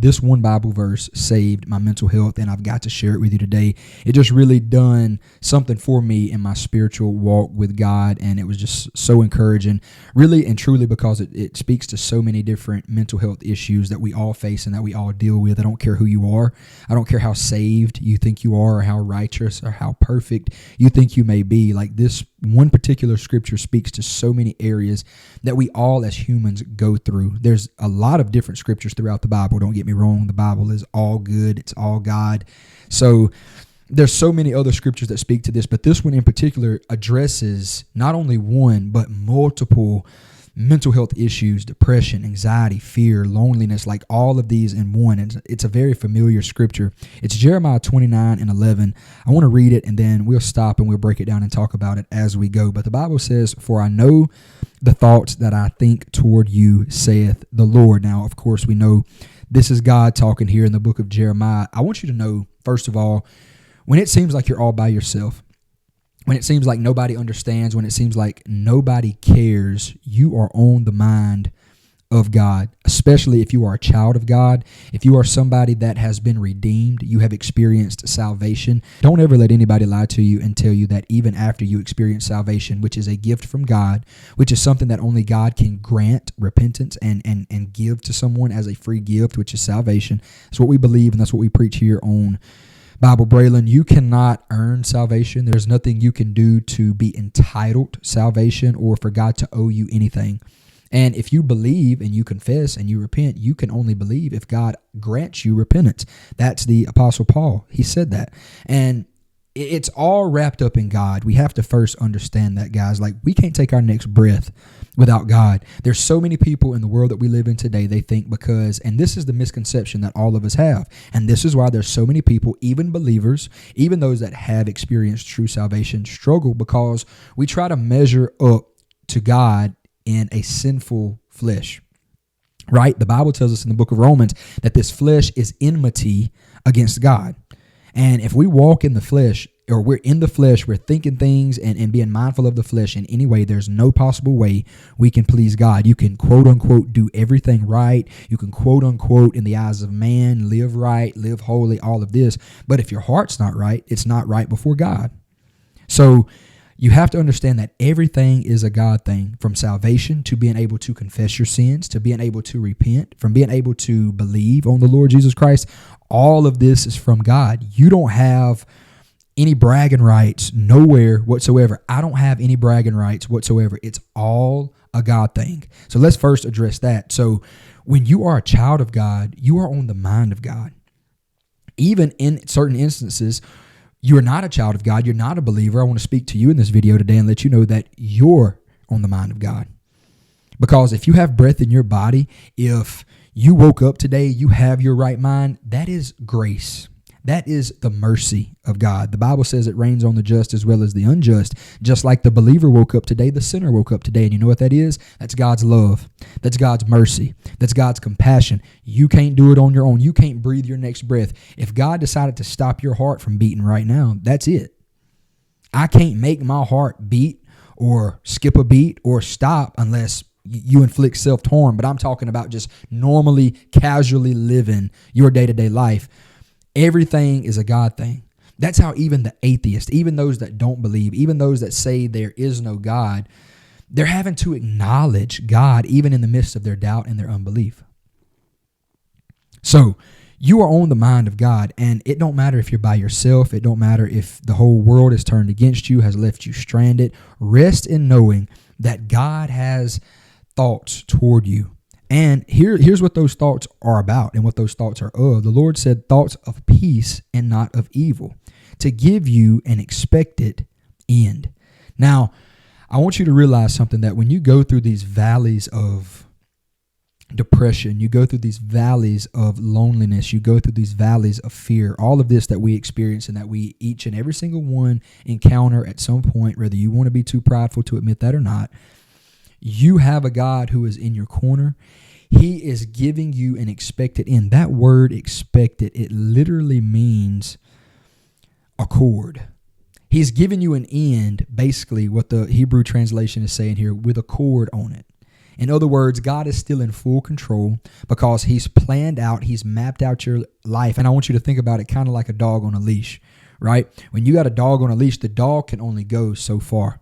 this one Bible verse saved my mental health, and I've got to share it with you today. It just really done something for me in my spiritual walk with God, and it was just so encouraging, really and truly, because it speaks to so many different mental health issues that we all face and that we all deal with. I don't care who you are. I don't care how saved you think you are or how righteous or how perfect you think you may be. Like, this one particular scripture speaks to so many areas that we all as humans go through. There's a lot of different scriptures throughout the Bible. Don't get me wrong. The Bible is all good. It's all God. So there's so many other scriptures that speak to this, but this one in particular addresses not only one, but multiple mental health issues: depression, anxiety, fear, loneliness, like all of these in one. And it's a very familiar scripture. It's Jeremiah 29:11. I want to read it, and then we'll stop and we'll break it down and talk about it as we go. But the Bible says, "For I know the thoughts that I think toward you, saith the Lord." Now, of course, we know this is God talking here in the book of Jeremiah. I want you to know, first of all, when it seems like you're all by yourself, when it seems like nobody understands, when it seems like nobody cares, you are on the mind of God, especially if you are a child of God. If you are somebody that has been redeemed, you have experienced salvation. Don't ever let anybody lie to you and tell you that even after you experience salvation, which is a gift from God, which is something that only God can grant repentance and give to someone as a free gift, which is salvation. That's what we believe, and that's what we preach here on Bible Braylon. You cannot earn salvation. There's nothing you can do to be entitled salvation or for God to owe you anything. And if you believe and you confess and you repent, you can only believe if God grants you repentance. That's the Apostle Paul. He said that. And it's all wrapped up in God. We have to first understand that, guys. Like, we can't take our next breath without God. There's so many people in the world that we live in today, they think because, and this is the misconception that all of us have, and this is why there's so many people, even believers, even those that have experienced true salvation, struggle because we try to measure up to God in a sinful flesh. Right? The Bible tells us in the book of Romans that this flesh is enmity against God. And if we walk in the flesh, or we're in the flesh, we're thinking things and being mindful of the flesh in any way, there's no possible way we can please God. You can quote unquote do everything right. You can quote unquote in the eyes of man live right, live holy, all of this. But if your heart's not right, it's not right before God. So you have to understand that everything is a God thing, from salvation to being able to confess your sins, to being able to repent, from being able to believe on the Lord Jesus Christ. All of this is from God. You don't have any bragging rights nowhere whatsoever. I don't have any bragging rights whatsoever. It's all a God thing. So let's first address that. So when you are a child of God, you are on the mind of God. Even in certain instances, you're not a child of God. You're not a believer. I want to speak to you in this video today and let you know that you're on the mind of God. Because if you have breath in your body, if you woke up today, you have your right mind, that is grace. That is the mercy of God. The Bible says it rains on the just as well as the unjust. Just like the believer woke up today, the sinner woke up today. And you know what that is? That's God's love. That's God's mercy. That's God's compassion. You can't do it on your own. You can't breathe your next breath. If God decided to stop your heart from beating right now, that's it. I can't make my heart beat or skip a beat or stop unless you inflict self-harm. But I'm talking about just normally, casually living your day-to-day life. Everything is a God thing. That's how even the atheist, even those that don't believe, even those that say there is no God, they're having to acknowledge God even in the midst of their doubt and their unbelief. So you are on the mind of God, and it don't matter if you're by yourself. It don't matter if the whole world is turned against you, has left you stranded. Rest in knowing that God has thoughts toward you. And here's what those thoughts are about and what those thoughts are of. The Lord said thoughts of peace and not of evil, to give you an expected end. Now, I want you to realize something, that when you go through these valleys of depression, you go through these valleys of loneliness, you go through these valleys of fear, all of this that we experience and that we each and every single one encounter at some point, whether you want to be too prideful to admit that or not, you have a God who is in your corner. He is giving you an expected end. That word expected, it literally means accord. He's giving you an end, basically what the Hebrew translation is saying here, with a cord on it. In other words, God is still in full control because he's planned out, he's mapped out your life. And I want you to think about it kind of like a dog on a leash, right? When you got a dog on a leash, the dog can only go so far.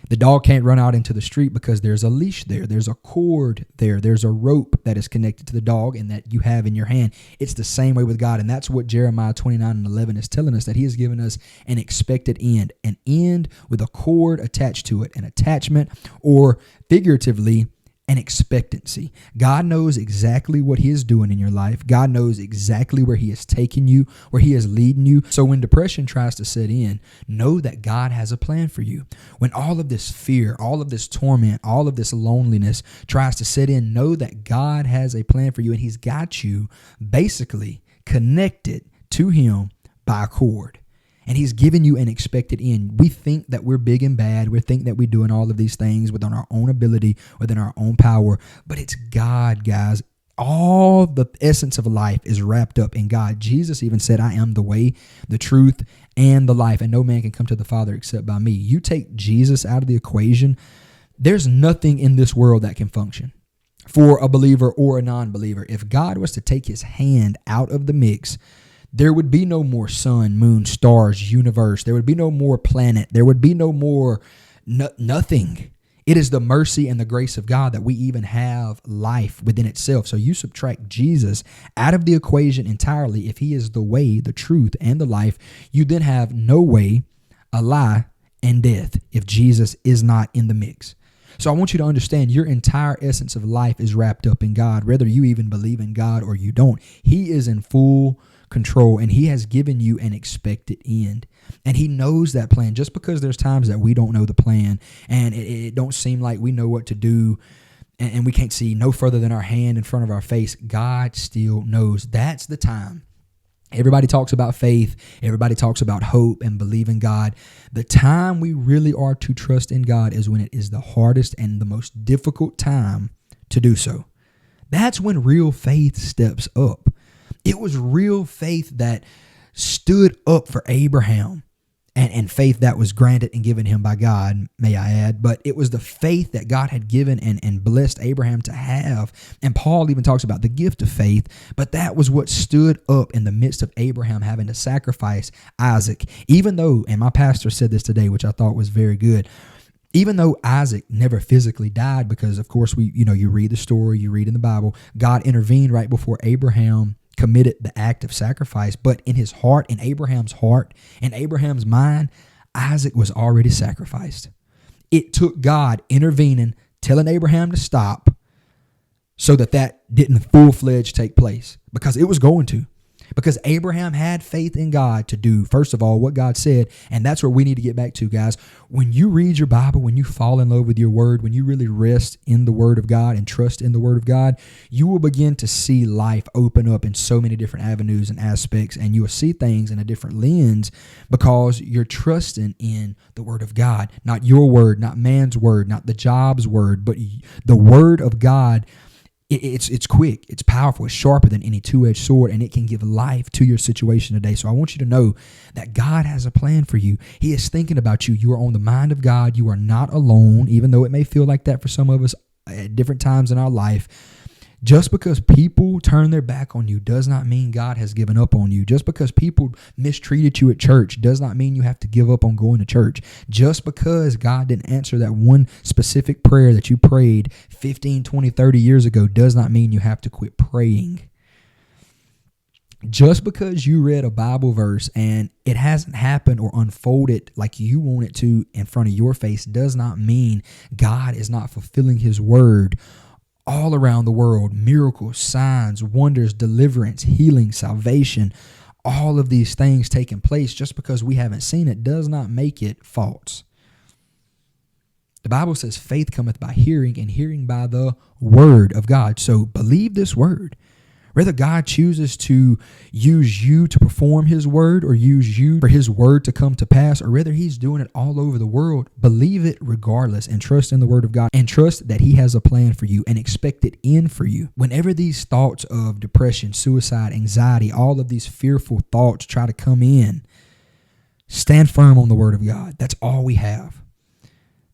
The dog can't run out into the street because there's a leash there. There's a cord there. There's a rope that is connected to the dog and that you have in your hand. It's the same way with God. And that's what Jeremiah 29:11 is telling us, that he has given us an expected end, an end with a cord attached to it, an attachment, or figuratively, an expectancy. God knows exactly what he is doing in your life. God knows exactly where he is taking you, where he is leading you. So when depression tries to set in, know that God has a plan for you. When all of this fear, all of this torment, all of this loneliness tries to set in, know that God has a plan for you, and he's got you basically connected to him by a cord. And he's given you an expected end. We think that we're big and bad. We think that we're doing all of these things within our own ability, within our own power. But it's God, guys. All the essence of life is wrapped up in God. Jesus even said, I am the way, the truth, and the life. And no man can come to the Father except by me. You take Jesus out of the equation, there's nothing in this world that can function for a believer or a non-believer. If God was to take his hand out of the mix, there would be no more sun, moon, stars, universe. There would be no more planet. There would be no more nothing. It is the mercy and the grace of God that we even have life within itself. So you subtract Jesus out of the equation entirely. If he is the way, the truth, and the life, you then have no way, a lie, and death if Jesus is not in the mix. So I want you to understand your entire essence of life is wrapped up in God, whether you even believe in God or you don't. He is in full control, and he has given you an expected end, and he knows that plan. Just because there's times that we don't know the plan and it don't seem like we know what to do, and we can't see no further than our hand in front of our face, God still knows. That's the time. Everybody talks about faith. Everybody talks about hope and believe in God. The time we really are to trust in God is when it is the hardest and the most difficult time to do so. That's when real faith steps up. It was real faith that stood up for Abraham, and faith that was granted and given him by God, may I add. But it was the faith that God had given and blessed Abraham to have. And Paul even talks about the gift of faith, but that was what stood up in the midst of Abraham having to sacrifice Isaac. Even though, and my pastor said this today, which I thought was very good, even though Isaac never physically died, because of course you read the story, you read in the Bible, God intervened right before Abraham committed the act of sacrifice. But in his heart, in Abraham's mind, Isaac was already sacrificed. It took God intervening, telling Abraham to stop, so that didn't full-fledged take place, because it was going to. Because Abraham had faith in God to do, first of all, what God said. And that's where we need to get back to, guys. When you read your Bible, when you fall in love with your word, when you really rest in the word of God and trust in the word of God, you will begin to see life open up in so many different avenues and aspects. And you will see things in a different lens because you're trusting in the word of God. Not your word, not man's word, not the job's word, but the word of God. It's quick, it's powerful, it's sharper than any two-edged sword, and it can give life to your situation today. So I want you to know that God has a plan for you. He is thinking about you. You are on the mind of God. You are not alone, even though it may feel like that for some of us at different times in our life. Just because people turn their back on you does not mean God has given up on you. Just because people mistreated you at church does not mean you have to give up on going to church. Just because God didn't answer that one specific prayer that you prayed 15, 20, 30 years ago does not mean you have to quit praying. Just because you read a Bible verse and it hasn't happened or unfolded like you want it to in front of your face does not mean God is not fulfilling his word all around the world. Miracles, signs, wonders, deliverance, healing, salvation, all of these things taking place. Just because we haven't seen it does not make it false. The Bible says faith cometh by hearing, and hearing by the word of God. So believe this word. Whether God chooses to use you to perform his word or use you for his word to come to pass, or whether he's doing it all over the world, believe it regardless and trust in the word of God and trust that he has a plan for you and expected end for you. Whenever these thoughts of depression, suicide, anxiety, all of these fearful thoughts try to come in, stand firm on the word of God. That's all we have.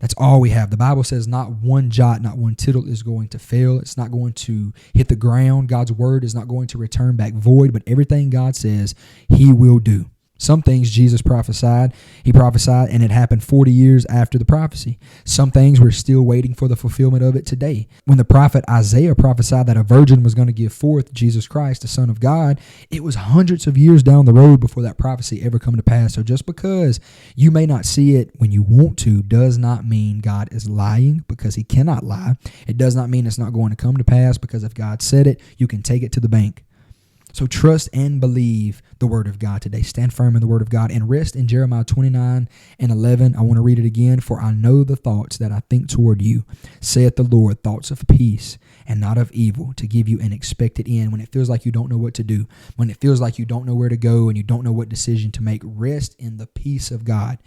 That's all we have. The Bible says not one jot, not one tittle is going to fail. It's not going to hit the ground. God's word is not going to return back void, but everything God says, he will do. Some things Jesus prophesied, he prophesied, and it happened 40 years after the prophecy. Some things we're still waiting for the fulfillment of it today. When the prophet Isaiah prophesied that a virgin was going to give forth Jesus Christ, the Son of God, it was hundreds of years down the road before that prophecy ever come to pass. So just because you may not see it when you want to does not mean God is lying, because he cannot lie. It does not mean it's not going to come to pass, because if God said it, you can take it to the bank. So trust and believe the word of God today. Stand firm in the word of God and rest in Jeremiah 29:11. I want to read it again. For I know the thoughts that I think toward you, saith the Lord, thoughts of peace and not of evil, to give you an expected end. When it feels like you don't know what to do, when it feels like you don't know where to go and you don't know what decision to make, rest in the peace of God.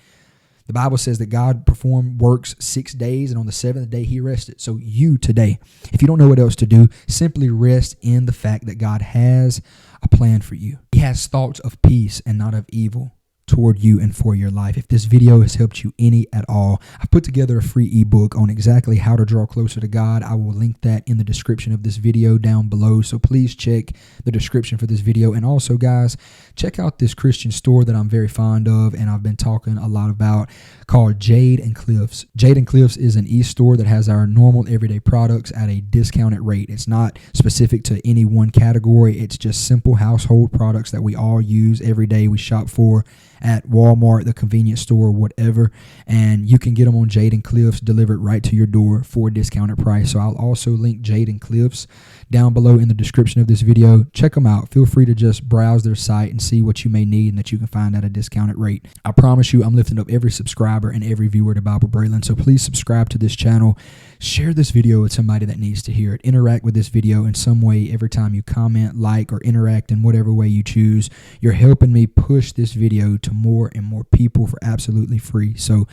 The Bible says that God performed works 6 days, and on the seventh day he rested. So you today, if you don't know what else to do, simply rest in the fact that God has a plan for you. He has thoughts of peace and not of evil toward you and for your life. If this video has helped you any at all, I've put together a free ebook on exactly how to draw closer to God. I will link that in the description of this video down below. So please check the description for this video. And also, guys, check out this Christian store that I'm very fond of and I've been talking a lot about, called Jade and Cliffs. Jade and Cliffs is an e-store that has our normal everyday products at a discounted rate. It's not specific to any one category. It's just simple household products that we all use every day. We shop for at Walmart, the convenience store, whatever, and you can get them on Jade and Cliffs delivered right to your door for a discounted price. So I'll also link Jade and Cliffs down below in the description of this video. Check them out. Feel free to just browse their site and see what you may need and that you can find at a discounted rate. I promise you, I'm lifting up every subscriber and every viewer to Bible Braylon. So please subscribe to this channel. Share this video with somebody that needs to hear it. Interact with this video in some way every time you comment, like, or interact in whatever way you choose. You're helping me push this video to more and more people for absolutely free. So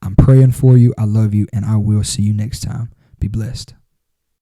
I'm praying for you. I love you, and I will see you next time. Be blessed.